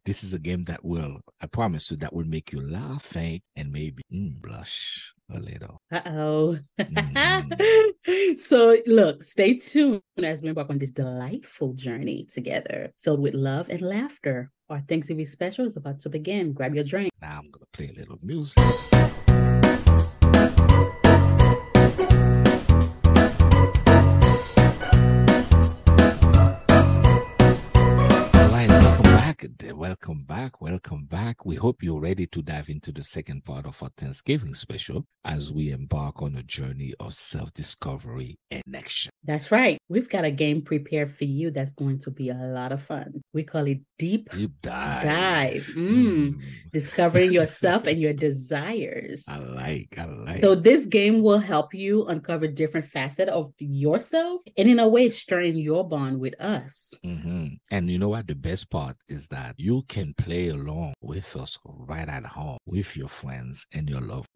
This is a game that I promise you, that will make you laugh, think, and maybe blush a little. Uh-oh. Mhm. So look, stay tuned as we embark on this delightful journey together, filled with love and laughter. Our Thanksgiving special is about to begin. Grab your drink. Now I'm going to play a little music. Welcome back. We hope you're ready to dive into the second part of our Thanksgiving special as we embark on a journey of self-discovery and action. That's right. We've got a game prepared for you that's going to be a lot of fun. We call it Deep Dive. Discovering yourself and your desires. I like. So this game will help you uncover different facets of yourself and in a way strengthen your bond with us. And you know what? The best part is that you can play along with us right at home with your friends and your love.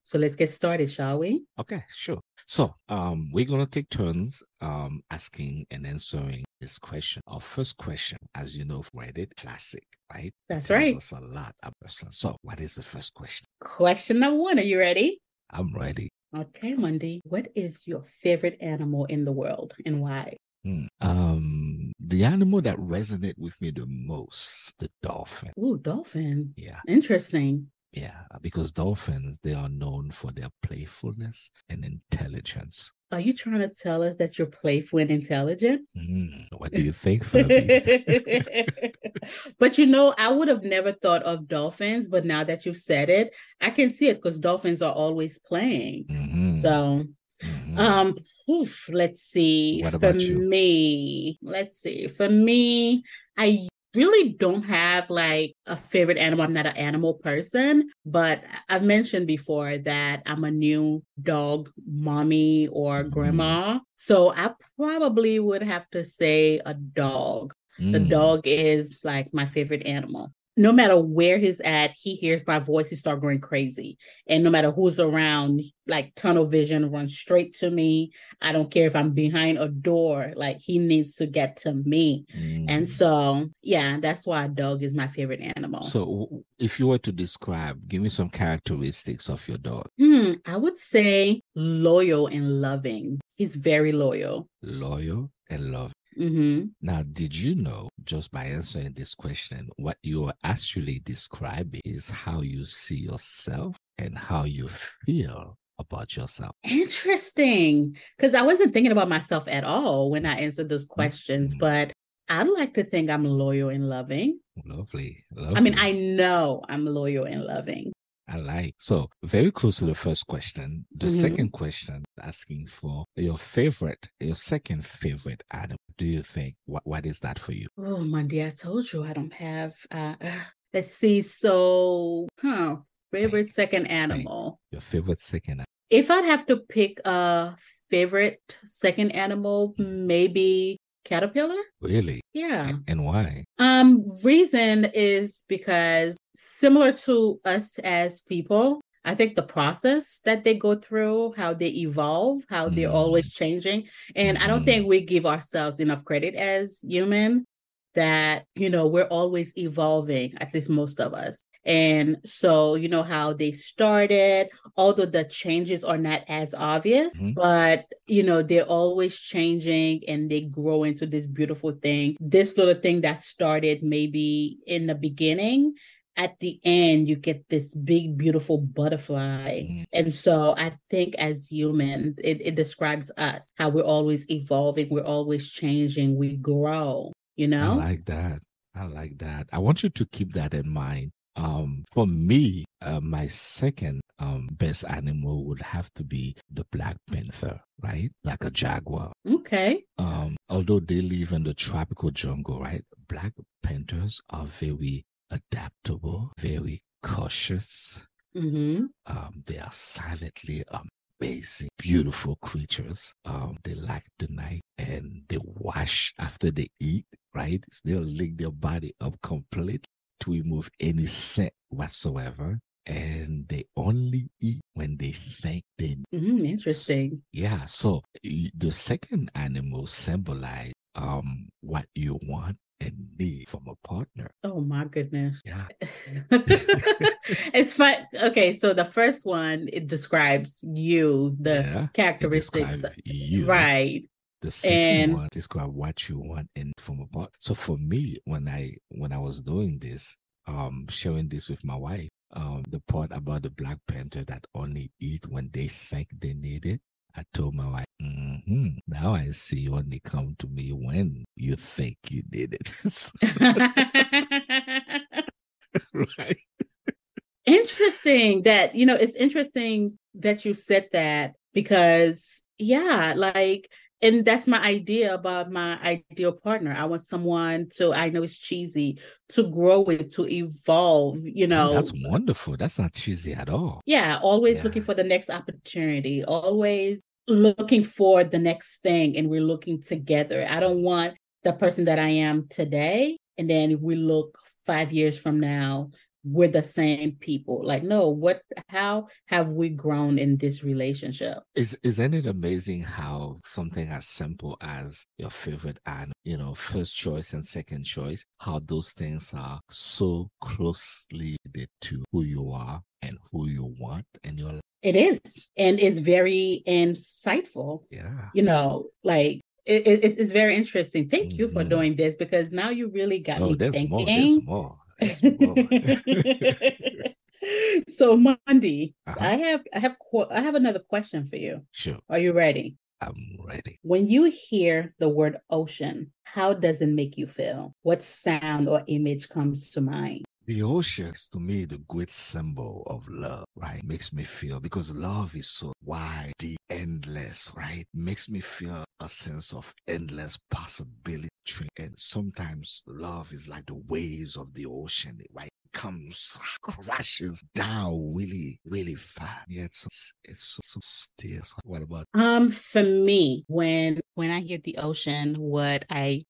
So let's get started, shall we? Okay, sure. So we're going to take turns asking and answering this question. Our first question, as you know, Reddit classic, right? That's it tells right. us a lot about person. So what is the first question? Question number 1. Are you ready? I'm ready. Okay, Mondy. What is your favorite animal in the world and why? The animal that resonates with me the most, the dolphin. Ooh, dolphin. Yeah. Interesting. Yeah, because dolphins, they are known for their playfulness and intelligence. Are you trying to tell us that you're playful and intelligent? What do you think, Fabi? But I would have never thought of dolphins, but now that you've said it, I can see it because dolphins are always playing. So, let's see. What about you? For me, I really don't have like a favorite animal. I'm not an animal person, but I've mentioned before that I'm a new dog mommy or grandma. So I probably would have to say a dog. The dog is like my favorite animal. No matter where he's at, he hears my voice, he starts going crazy. And no matter who's around, like tunnel vision, runs straight to me. I don't care if I'm behind a door, like he needs to get to me. And so, yeah, that's why a dog is my favorite animal. So if you were to describe, give me some characteristics of your dog. I would say loyal and loving. He's very loyal. Loyal and loving. Now, did you know, just by answering this question, what you are actually describing is how you see yourself and how you feel about yourself? Interesting. Because I wasn't thinking about myself at all when I answered those questions, but I'd like to think I'm loyal and loving. Lovely. I mean, I know I'm loyal and loving. I like. So very close to the first question. The second question asking for your second favorite animal. Do you think, what is that for you? Oh, Monday, I told you I don't have, let's see. So, favorite second animal. Your favorite second animal. If I'd have to pick a favorite second animal, maybe caterpillar. Really? Yeah. And why? Reason is because similar to us as people, I think the process that they go through, how they evolve, how they're always changing. And I don't think we give ourselves enough credit as human that, we're always evolving, at least most of us. And so, how they started, although the changes are not as obvious, but, they're always changing and they grow into this beautiful thing. This little thing that started maybe in the beginning, at the end, you get this big, beautiful butterfly. And so I think as humans, it describes us, how we're always evolving, we're always changing, we grow, I like that. I want you to keep that in mind. For me, my second best animal would have to be the Black Panther, right? Like a jaguar. Okay. Although they live in the tropical jungle, right? Black Panthers are very adaptable, very cautious. They are silently amazing, beautiful creatures. They like the night and they wash after they eat, right? They'll lick their body up completely to remove any scent whatsoever. And they only eat when they think they need. Interesting. Yeah. So the second animal symbolizes what you want and need from a partner. Oh my goodness. Yeah. It's fun. Okay, so the first one, it describes you, the characteristics. You. Right. The second one describe what you want in from a partner. So for me, when I was doing this, sharing this with my wife, the part about the Black Panther that only eat when they think they need it, I told my wife, now I see you only come to me when you think you need it. Right. Interesting that, it's interesting that you said that because, yeah, like, and that's my idea about my ideal partner. I want someone to, I know it's cheesy, to grow with, to evolve, Oh, that's wonderful. That's not cheesy at all. Yeah, always looking for the next opportunity, always looking for the next thing, and we're looking together. I don't want the person that I am today, and then we look 5 years from now, we're the same people. Like, no, how have we grown in this relationship? Isn't it amazing how something as simple as your favorite animal, first choice and second choice, how those things are so closely related to who you are and who you want in your life? It is. And it's very insightful. Yeah. Like it's very interesting. Thank you for doing this, because now you really got me thinking. There's more. So Mondy, I have another question for you. Sure. Are you ready? I'm ready. When you hear the word ocean, how does it make you feel? What sound or image comes to mind? The ocean is, to me, the great symbol of love, right? Makes me feel, because love is so wide, deep, endless, right? Makes me feel a sense of endless possibility. And sometimes love is like the waves of the ocean, right? Comes, crashes down really, really fast. Yeah, it's so still. What about? For me, when I hear the ocean, what I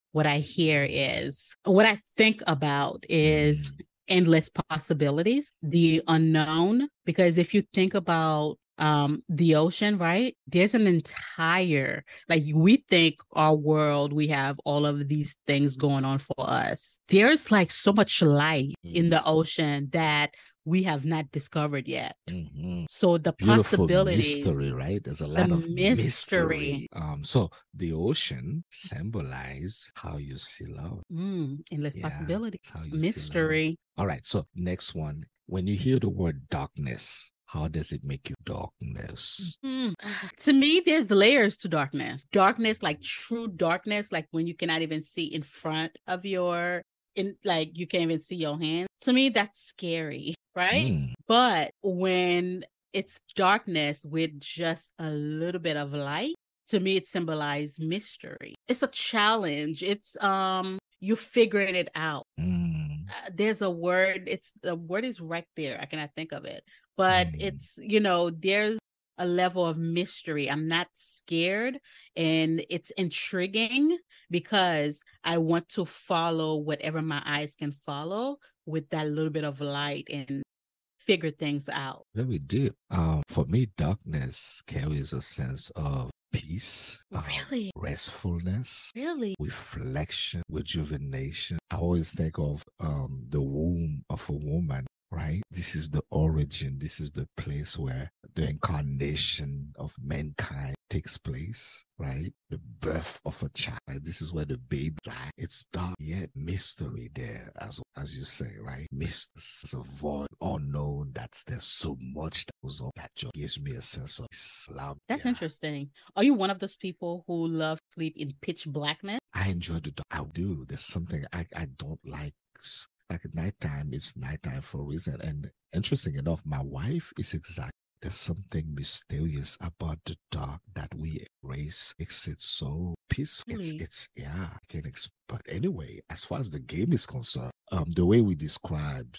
think about is endless possibilities, the unknown. Because if you think about the ocean, right, there's an entire, like, we think our world, we have all of these things going on for us. There's like so much light in the ocean that we have not discovered yet. So the beautiful possibilities, mystery, right? There's a lot of mystery. So the ocean symbolize how you see love. Endless possibility, how you mystery. See love. All right. So next one, when you hear the word darkness, how does it make you? Darkness. To me, there's layers to darkness. Darkness, like true darkness, like when you cannot even see in front of like you can't even see your hands. To me, that's scary, right? But when it's darkness with just a little bit of light, to me, it symbolizes mystery. It's a challenge. It's you're figuring it out. There's a word. The word is right there. I cannot think of it. But it's, there's a level of mystery. I'm not scared, and it's intriguing because I want to follow whatever my eyes can follow with that little bit of light and figure things out. Very deep. For me, darkness carries a sense of peace, really, restfulness, really, reflection, rejuvenation. I always think of the womb of a woman, right? This is the origin. This is the place where the incarnation of mankind takes place, right? The birth of a child. Right? This is where the baby dies. It's dark, yet mystery there, as you say, right? Mystery is a void, unknown. There's so much that goes on that just gives me a sense of love. That's interesting. Are you one of those people who love sleep in pitch blackness? I enjoy the dark. I do. There's something I don't like. Like at nighttime, it's nighttime for a reason. And interesting enough, my wife is exactly. There's something mysterious about the dark that we embrace. Makes it so peaceful. It's I can't explain. But anyway, as far as the game is concerned, the way we describe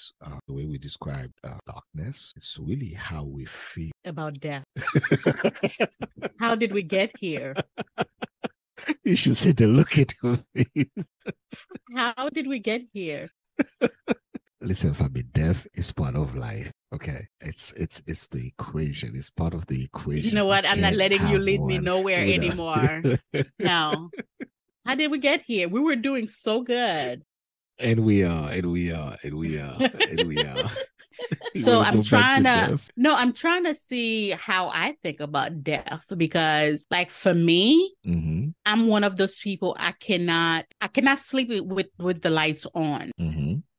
darkness, it's really how we feel about death. How did we get here? You should see the look at your face. How did we get here? Listen, Fabi, death is part of life. Okay, it's the equation. It's part of the equation. You know what? I'm not letting you lead me nowhere anymore. No. How did we get here? We were doing so good. And we are. You So want to I'm go back to trying to, death? no, I'm trying to see how I think about death because, like, for me, I'm one of those people I cannot sleep with the lights on.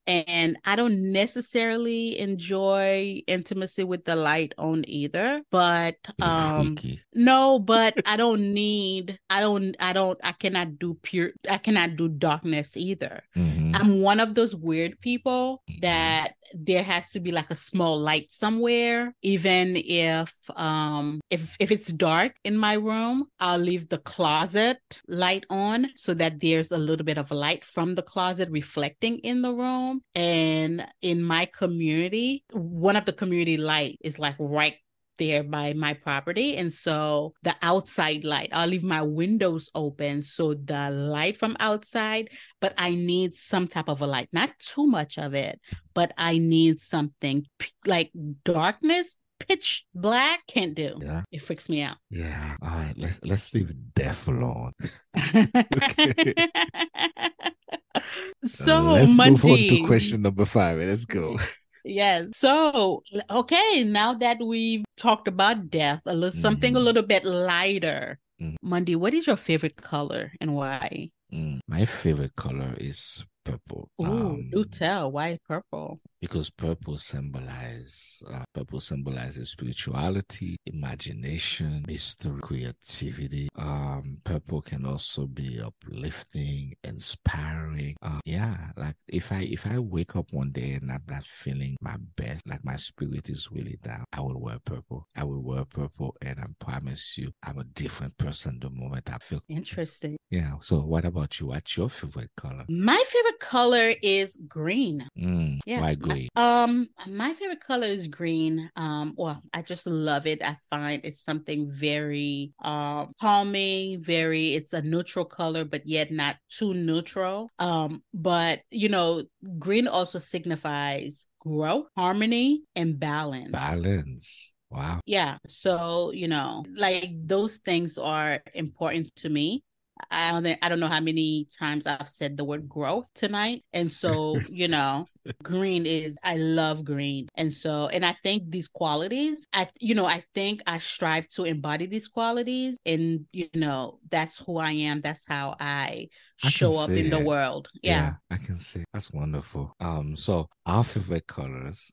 And I don't necessarily enjoy intimacy with the light on either, but freaky. no, but I cannot do darkness either. I'm one of those weird people that there has to be like a small light somewhere, even if it's dark in my room, I'll leave the closet light on so that there's a little bit of light from the closet reflecting in the room. And in my community, one of the community light is like right there by my property. And so the outside light, I'll leave my windows open so the light from outside, but I need some type of a light, not too much of it, but I need something like darkness. Pitch black, can't do. Yeah. It freaks me out. Yeah. All right. Let's leave death alone. So let's move on to Monday. question number 5. Let's go. Yes. So, okay, now that we've talked about death, something a little bit lighter. Monday, what is your favorite color and why? My favorite color is purple. Ooh, do tell. Why purple? Because purple symbolizes spirituality, imagination, mystery, creativity. Purple can also be uplifting, inspiring. Like if I wake up one day and I'm not feeling my best, like my spirit is really down, I will wear purple. And I promise you, I'm a different person the moment I feel. Interesting. Yeah. So what about you? What's your favorite color? My favorite color is green. Yeah. Why green? My favorite color is green. Well, I just love it. I find it's something very calming, it's a neutral color, but yet not too neutral. But green also signifies growth, harmony, and balance. Wow. Yeah. So, like those things are important to me. I don't know how many times I've said the word growth tonight. And so, green I love green. And I think these qualities, I think I strive to embody these qualities. And, that's who I am. That's how I show up in the world. Yeah. I can see. That's wonderful. So our favorite colors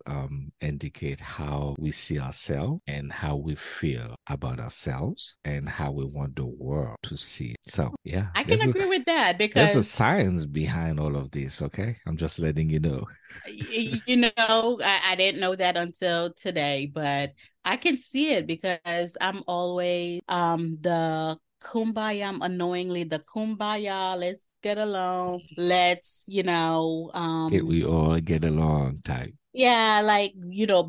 indicate how we see ourselves and how we feel about ourselves and how we want the world to see it. So yeah, I can agree with that because there's a science behind all of this. Okay, I'm just letting you know. I didn't know that until today, but I can see it because I'm always the kumbaya. I'm unknowingly the kumbaya. Let's get along. Let's we all get along type. Yeah, like,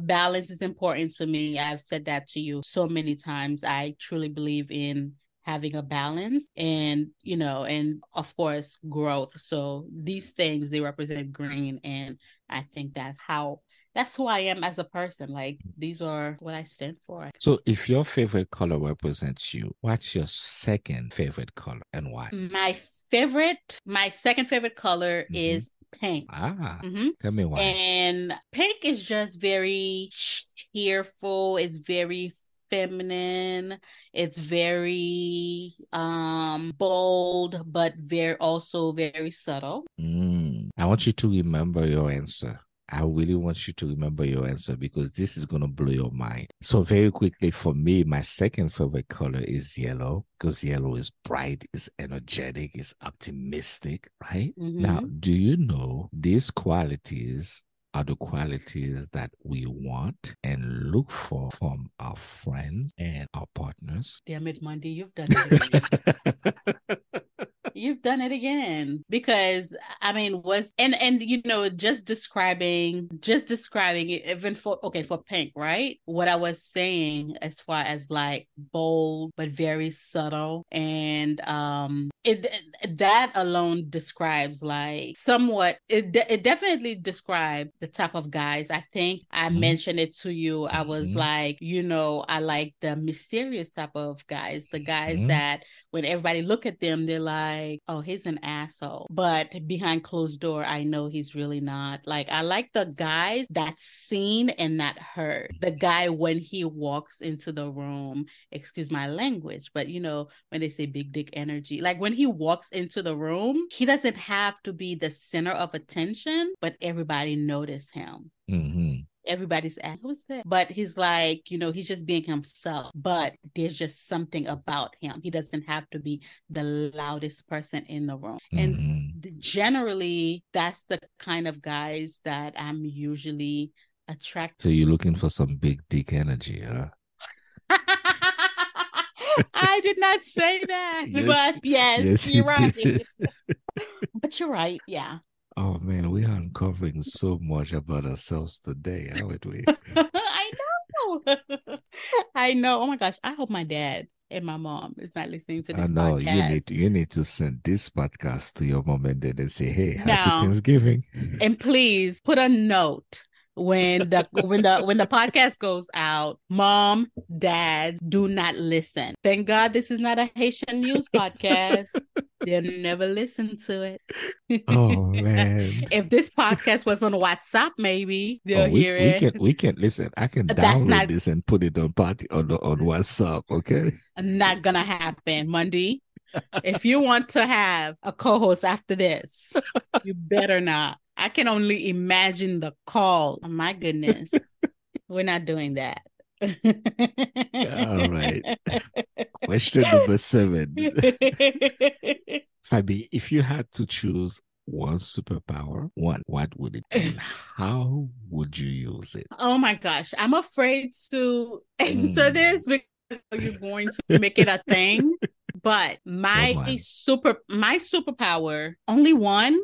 balance is important to me. I've said that to you so many times. I truly believe in having a balance and, and of course, growth. So these things, they represent green. And I think that's who I am as a person. Like, these are what I stand for. So if your favorite color represents you, what's your second favorite color and why? My second favorite color is pink. Tell me why. And pink is just very cheerful. It's very feminine. It's very bold, but also very subtle. I want you to remember your answer. I really want you to remember your answer because this is going to blow your mind. So very quickly, for me, my second favorite color is yellow because yellow is bright, is energetic, is optimistic, right? Now, do you know these qualities are the qualities that we want and look for from our friends and our partners? Damn it, Monday, you've done it again. You've done it again. Because just describing it, even for pink, right? What I was saying as far as like bold but very subtle, and that alone describes like somewhat. It definitely described the type of guys. I think I mentioned it to you. I was like, I like the mysterious type of guys, the guys that when everybody look at them, they're like, oh, he's an asshole. But behind closed door, I know he's really not. Like, I like the guys that's seen and not heard. The guy, when he walks into the room, excuse my language, but you know, when they say big dick energy, like when he walks into the room, he doesn't have to be the center of attention, but everybody notice him. Mm-hmm. Everybody's asking, who's that? But he's like, you know, he's just being himself. But there's just something about him. He doesn't have to be the loudest person in the room. Mm-hmm. And generally, that's the kind of guys that I'm usually attracted. So you're looking for some big dick energy, huh? I did not say that, but yes, you're right. But you're right, yeah. Oh man, we are uncovering so much about ourselves today, aren't we? I know. I know. Oh my gosh. I hope my dad and my mom is not listening to this podcast. You need to send this podcast to your mom and dad and say, hey, happy Thanksgiving. And please put a note when the podcast goes out. Mom, dad, do not listen. Thank God this is not a Haitian news podcast. They'll never listen to it. Oh man! If this podcast was on WhatsApp, maybe they'll hear it. We can listen. I can download this and put it on WhatsApp. Okay. Not gonna happen, Monday. If you want to have a co-host after this, you better not. I can only imagine the call. Oh, my goodness. We're not doing that. All right. Question number 7. Fabi, if you had to choose one superpower, what would it be? How would you use it? Oh my gosh. I'm afraid to answer this because you're going to make it a thing. But my superpower, only one.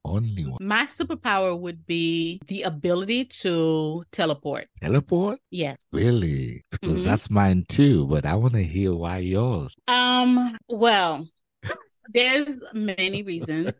Only one. My superpower would be the ability to teleport. Teleport? Yes. Really? Because that's mine too, but I want to hear why yours. Well, there's many reasons,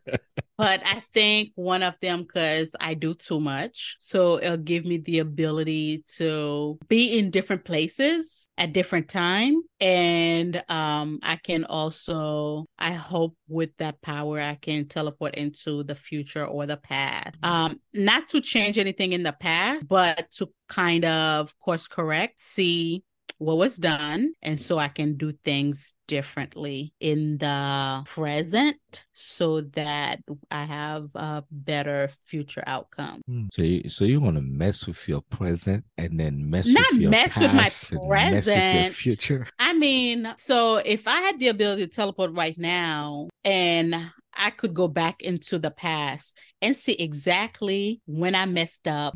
but I think one of them because I do too much. So it'll give me the ability to be in different places at different time. And I can also, I hope with that power, I can teleport into the future or the past. Not to change anything in the past, but to kind of course correct, see what was done, and so I can do things differently in the present so that I have a better future outcome. So you want to mess with your present and then mess with your past with my present, mess with your future? I mean, so if I had the ability to teleport right now and I could go back into the past and see exactly when I messed up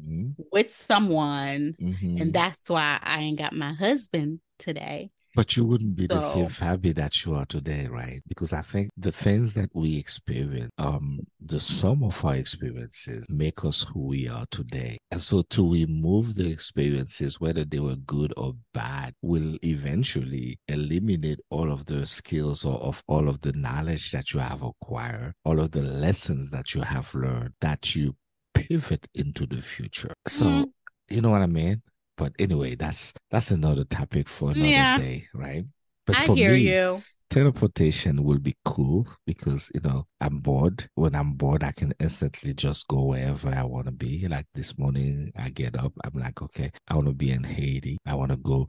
with someone. And that's why I ain't got my husband today. But you wouldn't be the same Fabi that you are today, right? Because I think the things that we experience, the sum of our experiences make us who we are today. And so to remove the experiences, whether they were good or bad, will eventually eliminate all of the skills or of all of the knowledge that you have acquired, all of the lessons that you have learned, that you pivot into the future. So, you know what I mean? But anyway, that's another topic for another day, right? But I hear you. Teleportation will be cool because, you know, I'm bored. When I'm bored, I can instantly just go wherever I want to be. Like this morning, I get up. I'm like, okay, I want to be in Haiti. I want to go,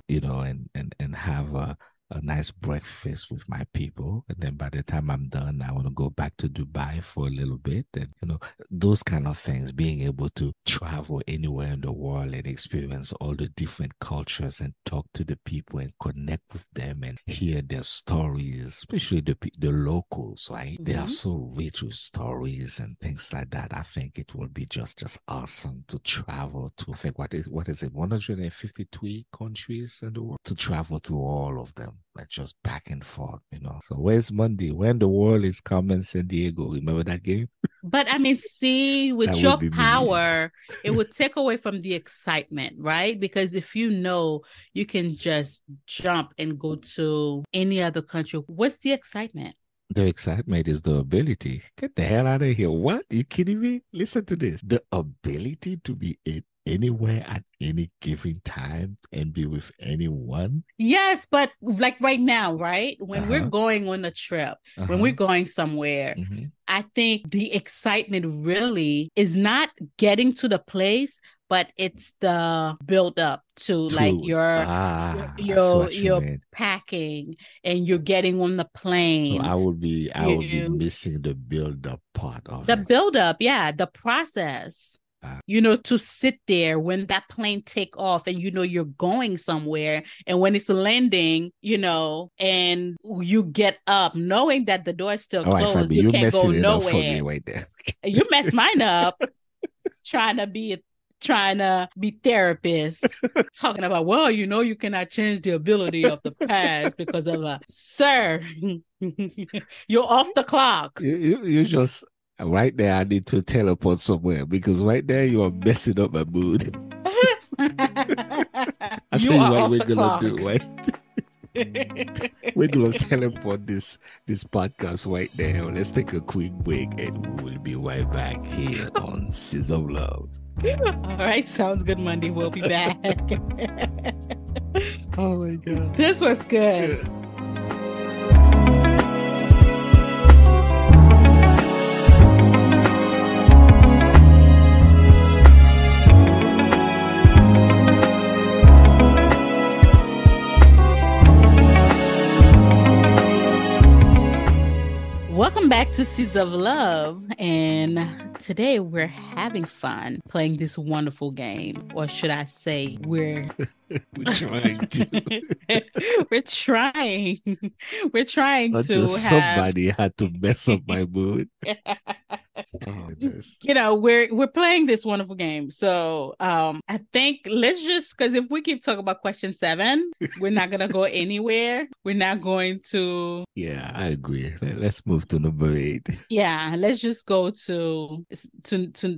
you know, and have a nice breakfast with my people. And then by the time I'm done, I want to go back to Dubai for a little bit. And, you know, those kind of things, being able to travel anywhere in the world and experience all the different cultures and talk to the people and connect with them and hear their stories, especially the locals, right? They are so rich with stories and things like that. I think it will be just awesome to travel to, I think, what is it, 153 countries in the world, to travel through all of them. Like just back and forth, you know. So where's Monday? When the world is coming, San Diego. Remember that game? But I mean, see, with your power, it would take away from the excitement, right? Because if you know you can just jump and go to any other country, what's the excitement? The excitement is the ability. Get the hell out of here. What? Are you kidding me? Listen to this. The ability to be anywhere at any given time and be with anyone? Yes, but like right now, right? When we're going on a trip, when we're going somewhere, I think the excitement really is not getting to the place, but it's the build up to like your packing and you're getting on the plane. So I would be missing the build up part of the build up, yeah, the process. To sit there when that plane take off and you're going somewhere, and when it's landing, and you get up knowing that the door is still closed, you can't go nowhere. For me right there. You messed mine up trying to be therapist, talking about, well, you cannot change the ability of the past because of sir, you're off the clock. You just right there, I need to teleport somewhere because right there you are messing up my mood. I tell you what we're gonna do, right? We're gonna teleport this podcast right now. Let's take a quick break and we will be right back here on Sizzle Love. All right, sounds good, Monday. We'll be back. Oh my God, this was good. Welcome back to Seeds of Love, and today we're having fun playing this wonderful game, or should I say we're trying to. We're trying Until somebody had to mess up my mood. We're playing this wonderful game. So I think let's just, because if we keep talking about question 7, we're not gonna go anywhere. We're not going to. Yeah, I agree. Let's move to number 8. Yeah, let's just go to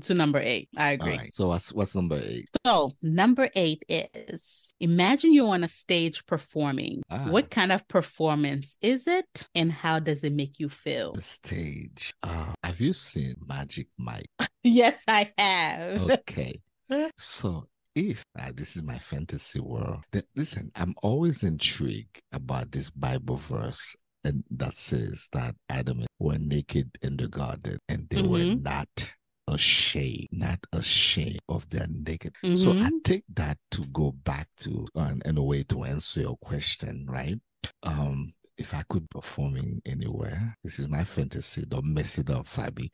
number 8. I agree. All right. So what's number 8? So number 8 is, imagine you're on a stage performing. What kind of performance is it, and how does it make you feel? The stage. Have you seen Magic Mike? Yes, I have. Okay. So if this is my fantasy world, then listen, I'm always intrigued about this Bible verse, and that says that Adam and Eve were naked in the garden and they were not ashamed of their naked. So I take that to go back to, in a way, to answer your question, right? If I could performing anywhere, this is my fantasy, don't mess it up, Fabi.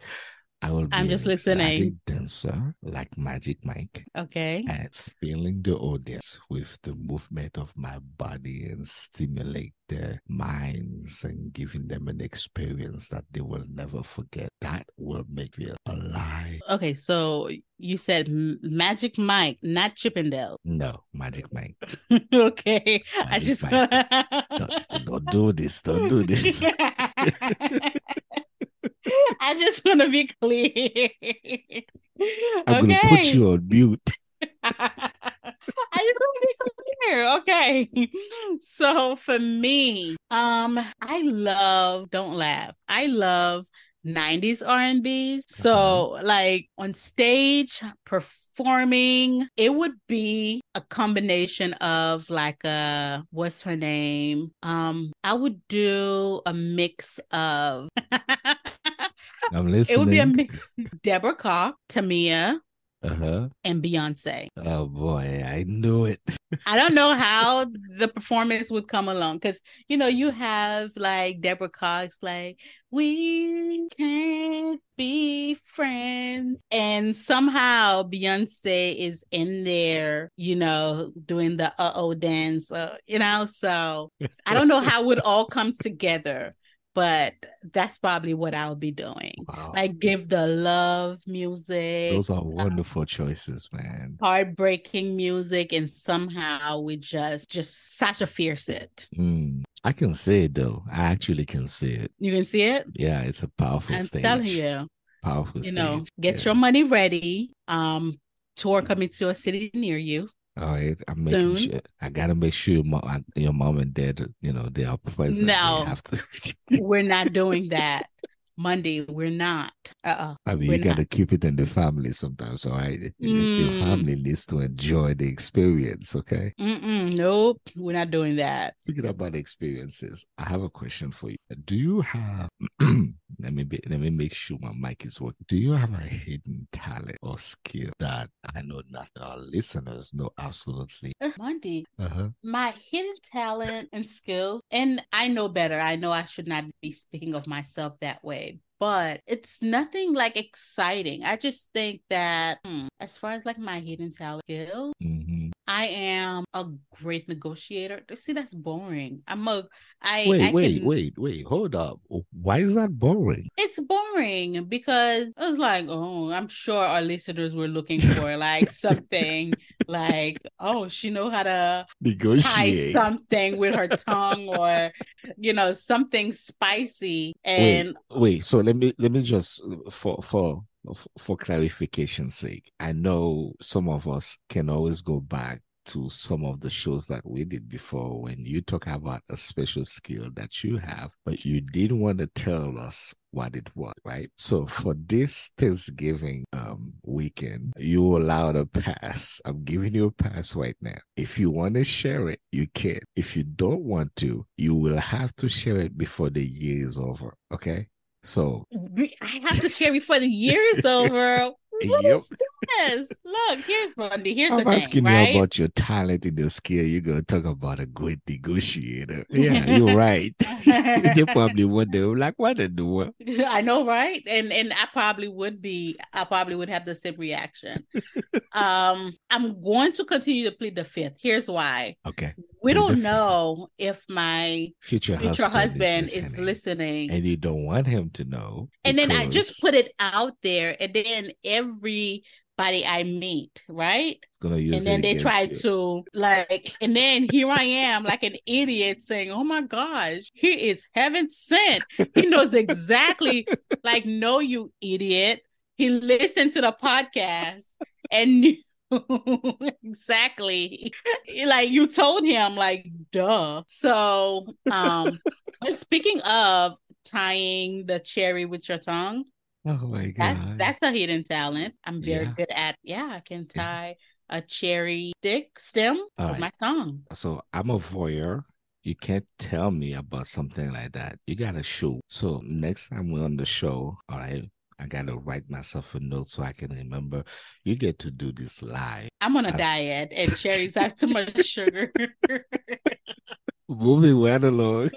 I'm just listening. Dancer like Magic Mike. Okay. And filling the audience with the movement of my body and stimulate their minds and giving them an experience that they will never forget. That will make me feel alive. Okay, so you said Magic Mike, not Chippendale. No, Magic Mike. Okay. Magic Mike. Don't do this. Don't do this. I just want to be clear. I'm going to put you on mute. I just want to be clear. Okay. So for me, I love 90s R&B. So like on stage performing, it would be a combination of like what's her name? I would do a mix of I'm listening. It would be a mix. Deborah Cox, Tamia, and Beyonce. Oh boy, I knew it. I don't know how the performance would come along, because you have like Deborah Cox, like, we can't be friends, and somehow Beyonce is in there, doing the dance, so I don't know how it would all come together. But that's probably what I'll be doing. Wow. Like give the love music. Those are wonderful choices, man. Heartbreaking music, and somehow we just Sasha Fierce it. I can see it though. I actually can see it. You can see it? Yeah, it's a powerful stage. I'm telling you. Powerful stage. Get your money ready. Tour coming to a city near you. All right, I'm making sure. I gotta make sure your mom and dad, they are present. No, we're not doing that. Monday, we're not. I mean, We're you got not. to keep it in the family sometimes, all right? Your family needs to enjoy the experience, okay? Nope, we're not doing that. Speaking about experiences, I have a question for you. Do you have, let me make sure my mic is working. Do you have a hidden talent or skill that I know not our listeners know absolutely? Monday, my hidden talent and skills, and I know better. I know I should not be speaking of myself that way, but it's nothing like exciting. I just think that as far as like my hidden talent skills, I am a great negotiator. See, that's boring. Wait, hold up. Why is that boring? It's boring because I was like, oh, I'm sure our listeners were looking for like something like, oh, she know how to negotiate tie something with her tongue or, something spicy. And wait. So let me just for clarification's sake, I know some of us can always go back to some of the shows that we did before when you talk about a special skill that you have, but you didn't want to tell us what it was, right? So for this Thanksgiving weekend, you allowed a pass. I'm giving you a pass right now. If you want to share it, you can. If you don't want to, you will have to share it before the year is over, okay? So I have to share before the year is over. What is this? Look, here's Monday. Here's the thing, asking right? you about your talent and your skill. You're going to talk about a great negotiator. Yeah, you're right. They probably wonder, like, what in the world? I know, right? And I probably would have the same reaction. I'm going to continue to plead the fifth. Here's why. Okay. We don't know if my future husband is listening. And you don't want him to know. And then I just put it out there, and then everybody I meet, right? And then they try to and then here I am like an idiot saying, oh my gosh, he is heaven sent. He knows exactly, like, no, you idiot. He listened to the podcast and knew exactly, like you told him, like, duh. So speaking of tying the cherry with your tongue, oh my god, that's a hidden talent. I'm very good at. I can tie a cherry stem with my tongue. So I'm a voyeur. You can't tell me about something like that. You gotta show. So next time we're on the show, all right, I gotta write myself a note so I can remember. You get to do this live. I'm on a diet, and cherries have too much sugar. Moving right along.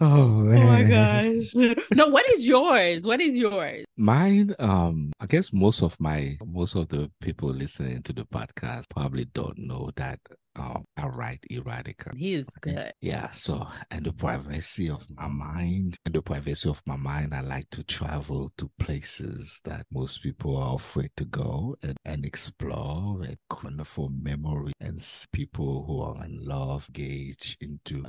Oh man. Oh my gosh. No, what is yours? Mine, I guess most of the people listening to the podcast probably don't know that I write erotica. He is good. Yeah, so in the privacy of my mind, I like to travel to places that most people are afraid to go and explore and wonderful memory and people who are in love gauge into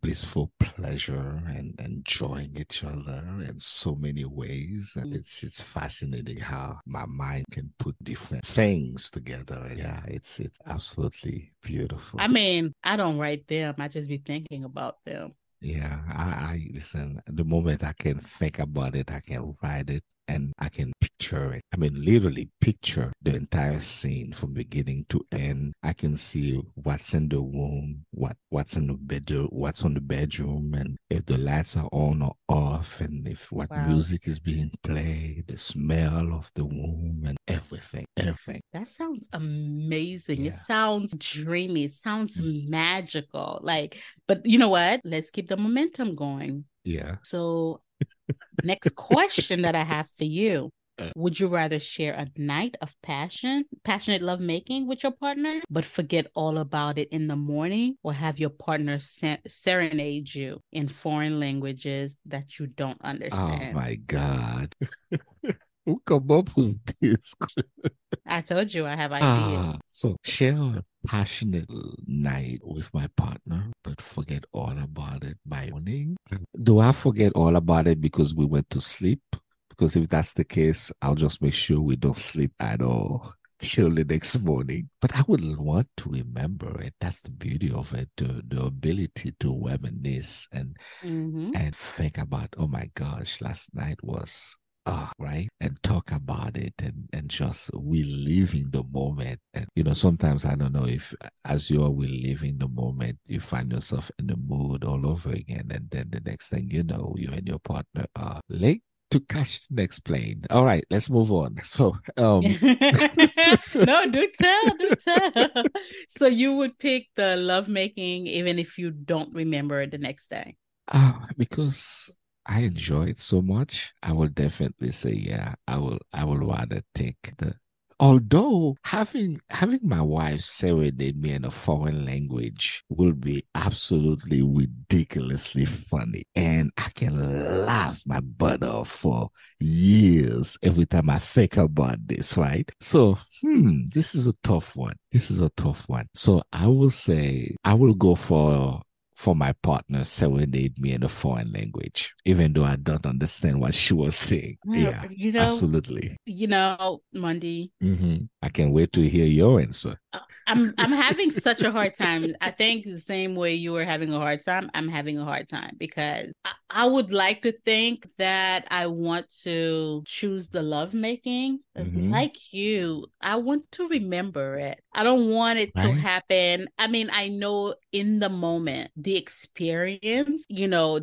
blissful pleasure and enjoying each other in so many ways. And it's fascinating how my mind can put different things together. Yeah, it's absolutely beautiful. I mean, I don't write them. I just be thinking about them. Yeah, I listen. The moment I can think about it, I can write it. And I can picture it. I mean, literally picture the entire scene from beginning to end. I can see what's in the room, what's in the bedroom, what's on the bedroom, and if the lights are on or off, and if what music is being played, the smell of the room, and everything. That sounds amazing. Yeah. It sounds dreamy. It sounds magical. But you know what? Let's keep the momentum going. Yeah. So next question that I have for you. Would you rather share a night of passionate lovemaking with your partner, but forget all about it in the morning, or have your partner serenade you in foreign languages that you don't understand? Oh my God. Who come up with this? I told you I have ideas. So share a passionate night with my partner, but forget all about it by morning. Do I forget all about it because we went to sleep? Because if that's the case, I'll just make sure we don't sleep at all. till the next morning. But I would want to remember it. That's the beauty of it, the ability to reminisce and think about, oh my gosh, last night was right, and talk about it and just reliving the moment. And sometimes I don't know if as you're reliving the moment, you find yourself in the mood all over again, and then the next thing you know, you and your partner are late to catch the next plane. All right, let's move on. So no, do tell. So you would pick the lovemaking even if you don't remember it the next day? Because I enjoy it so much, I will definitely say, yeah, I will rather take the. Although having my wife serenade me in a foreign language will be absolutely ridiculously funny, and I can laugh my butt off for years every time I think about this. Right? So, this is a tough one. So I will say I will go for my partner serenade me in a foreign language, even though I don't understand what she was saying. Yeah, absolutely. Monday. I can't wait to hear your answer. I'm having such a hard time. I think the same way you were having a hard time, I'm having a hard time because I would like to think that I want to choose the lovemaking. Like you, I want to remember it. I don't want it to happen. I mean, I know in the moment, the experience,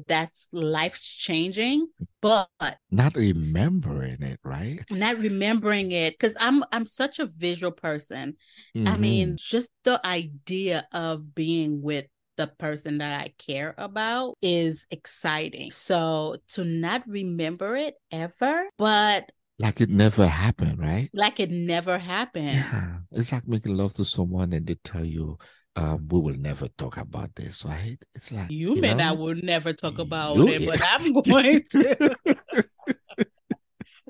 that's life changing. But not remembering it, right? Not remembering it, because I'm such a visual person. I mean, just the idea of being with the person that I care about is exciting. So to not remember it ever, but like it never happened, right? Like it never happened. Yeah. It's like making love to someone and they tell you, we will never talk about this, right? It's like you mean I will never talk about it, but I'm going to.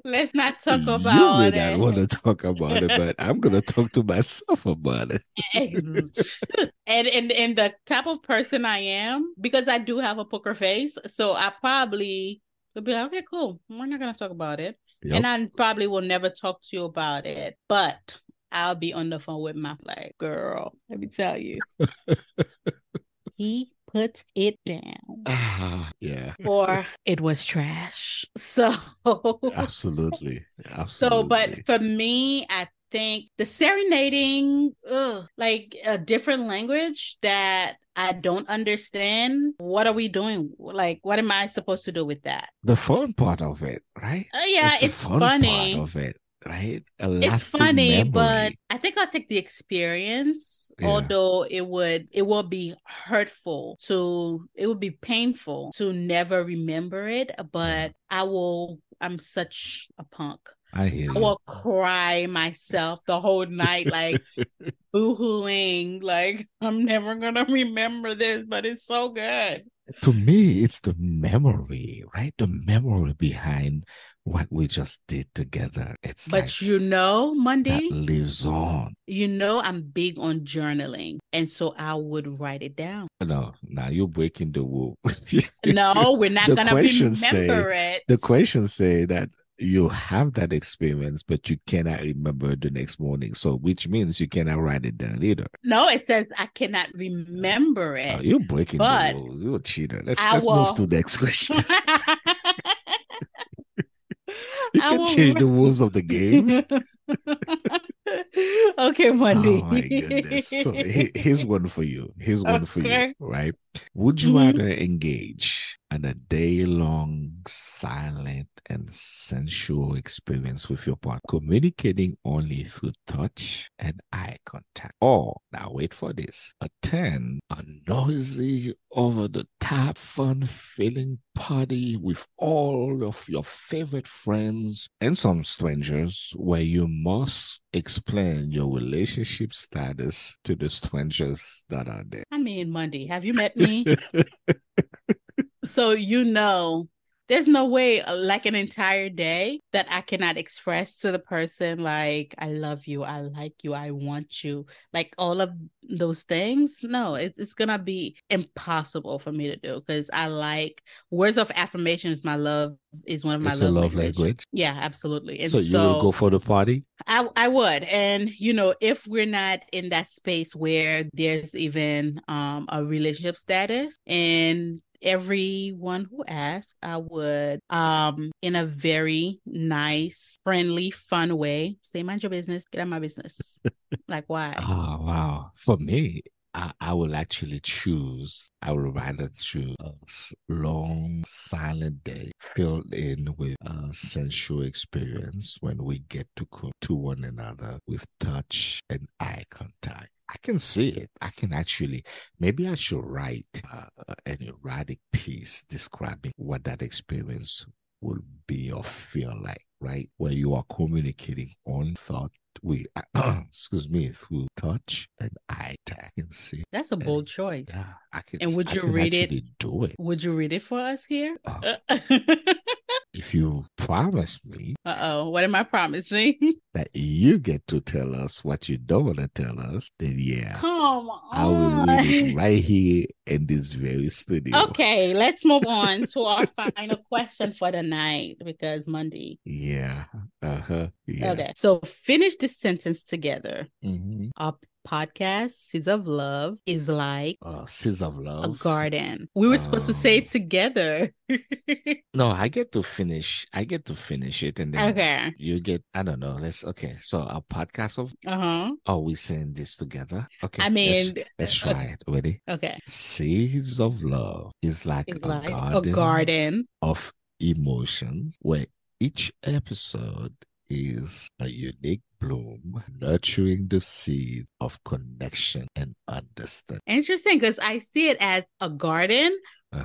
Let's not talk about you may not want to talk about it, but I'm going to talk to myself about it. and the type of person I am, because I do have a poker face, so I probably would be like, okay, cool. We're not going to talk about it. Yep. And I probably will never talk to you about it, but I'll be on the phone with my girl, let me tell you. He put it down. Yeah. Or it was trash. So absolutely. So, but for me, I think the serenading, like a different language that I don't understand. What are we doing? Like, what am I supposed to do with that? The fun part of it, right? Yeah, it's fun funny. Part of it, right? It's funny, memory. But I think I'll take the experience. Yeah. Although it will be hurtful it would be painful to never remember it. But yeah. I'm such a punk. I hear you. I will cry myself the whole night, like boo-hooing, like I'm never gonna remember this, but it's so good. To me, it's the memory, right? The memory behind what we just did together. It's but like, Monday, that lives on. I'm big on journaling, and so I would write it down. No, now you're breaking the rule. No, we're not gonna remember it. The questions say that you have that experience, but you cannot remember the next morning. So, which means you cannot write it down either. No, it says I cannot remember it. Oh, you're breaking the rules. You're a cheater. Let's move to the next question. You can change the rules of the game. Okay, Monday. Oh my goodness. So here's one for you. One for you, right? Would you rather engage in a day-long silent and sensual experience with your partner, communicating only through touch and eye contact, or, now wait for this, attend a noisy, over-the-top, fun-filling party with all of your favorite friends and some strangers where you must explain your relationship status to the strangers that are there? I mean, Monday, have you met me? So there's no way like an entire day that I cannot express to the person like, I love you, I like you, I want you, like all of those things. No, it's gonna be impossible for me to do, because I like words of affirmations. My love is one of my It's a love love language. language. Yeah, absolutely. And so you will go for the party? I would. And, if we're not in that space where there's even a relationship status, and everyone who asks, I would, in a very nice, friendly, fun way, say, mind your business, get out of my business. Like, why? Oh, wow. For me, I will actually I would rather choose a long, silent day filled in with a sensual experience when we get to cook to one another with touch and eye contact. I can see it. I can actually, maybe I should write an erotic piece describing what that experience will be or feel like, right? Where you are communicating on thought, through touch and eye. I can see. That's a bold choice. Yeah, I can. And would you read it? Do it. Would you read it for us here? If you promise me. What am I promising? That you get to tell us what you don't want to tell us, then yeah. Come on. I will read it right here in this very studio. Okay, let's move on to our final question for the night, because Monday. Yeah. Yeah. Okay, so finish this sentence together. Mm-hmm. Our podcast, Seeds of Love, is like Seeds of Love, a garden. We were supposed to say it together. No, I get to finish it, and then you get, I don't know. So our podcast of are we saying this together? Okay. I mean, let's try it. Ready? Okay. Seeds of Love is like a garden of emotions, where each episode is a unique bloom, nurturing the seed of connection and understanding. Interesting, because I see it as a garden,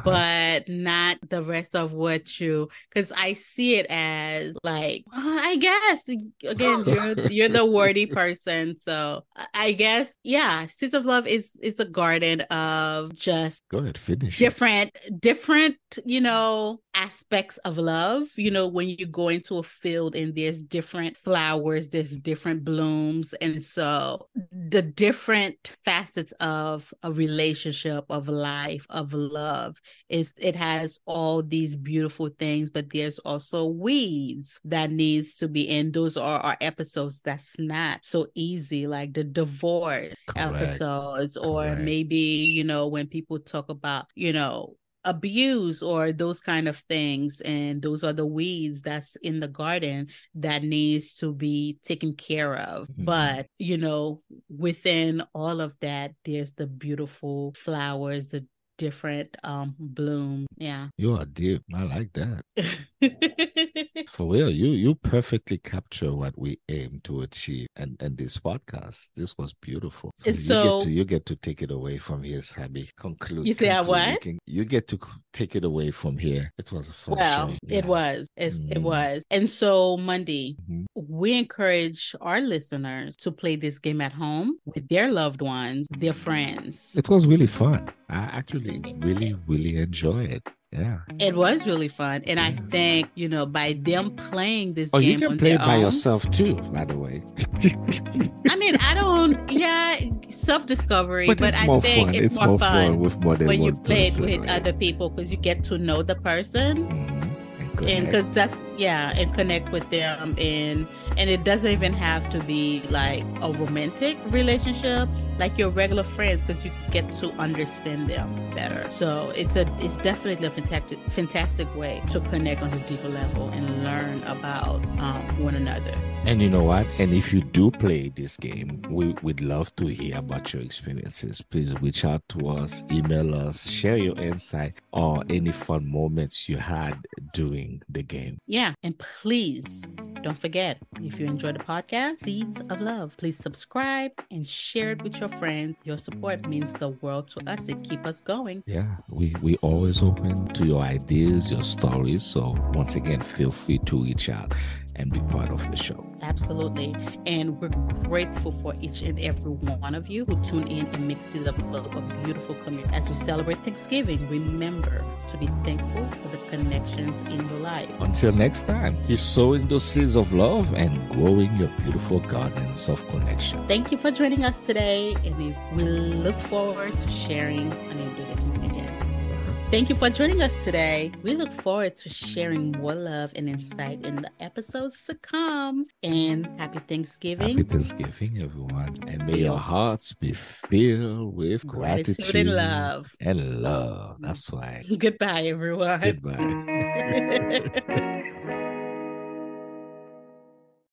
but not the rest of because I see it as like, I guess, again, you're the wordy person. So I guess, yeah, Seeds of Love is a garden of just go ahead, finish different, aspects of love. When you go into a field and there's different flowers, there's different blooms. And so the different facets of a relationship, of life, of love, it has all these beautiful things, but there's also weeds that needs to be in. Those are our episodes that's not so easy, like the divorce episodes, or maybe, when people talk about, abuse or those kind of things, and those are the weeds that's in the garden that needs to be taken care of. But within all of that, there's the beautiful flowers, the different bloom. Yeah, you are deep. I like that. For real, you perfectly capture what we aim to achieve, and this podcast, this was beautiful. So you get to take it away from here, Sabi. Conclude. You say what? You get to take it away from here. It was a fun show. It was. It was. And so, Monday, we encourage our listeners to play this game at home with their loved ones, their friends. It was really fun. I actually really, really enjoy it. Yeah. It was really fun. And I think, by them playing this game. You can play it by yourself too, by the way. I mean, self-discovery, but I think it's more fun with more than when you one play person, it with other people, because you get to know the person. And because and connect with them, and it doesn't even have to be like a romantic relationship, like your regular friends, because you get to understand them better. So it's definitely a fantastic way to connect on a deeper level and learn about one another. And you know what? And if you do play this game, we'd love to hear about your experiences. Please reach out to us, email us, share your insight or any fun moments you had during the game. Yeah, and please don't forget, if you enjoy the podcast, Seeds of Love, please subscribe and share it with your friends. Your support means the world to us. It keeps us going. Yeah, we always open to your ideas, your stories. So once again, feel free to reach out. and be part of the show. Absolutely. And we're grateful for each and every one of you who tune in and mix it up a beautiful community. As we celebrate Thanksgiving, remember to be thankful for the connections in your life. Until next time, keep sowing those seeds of love and growing your beautiful gardens of connection. Thank you for joining us today, and we look forward to sharing. I need to do this one again. Thank you for joining us today. We look forward to sharing more love and insight in the episodes to come. And happy Thanksgiving. Happy Thanksgiving, everyone. And may your hearts be filled with gratitude and love. And love. That's right. Goodbye, everyone. Goodbye.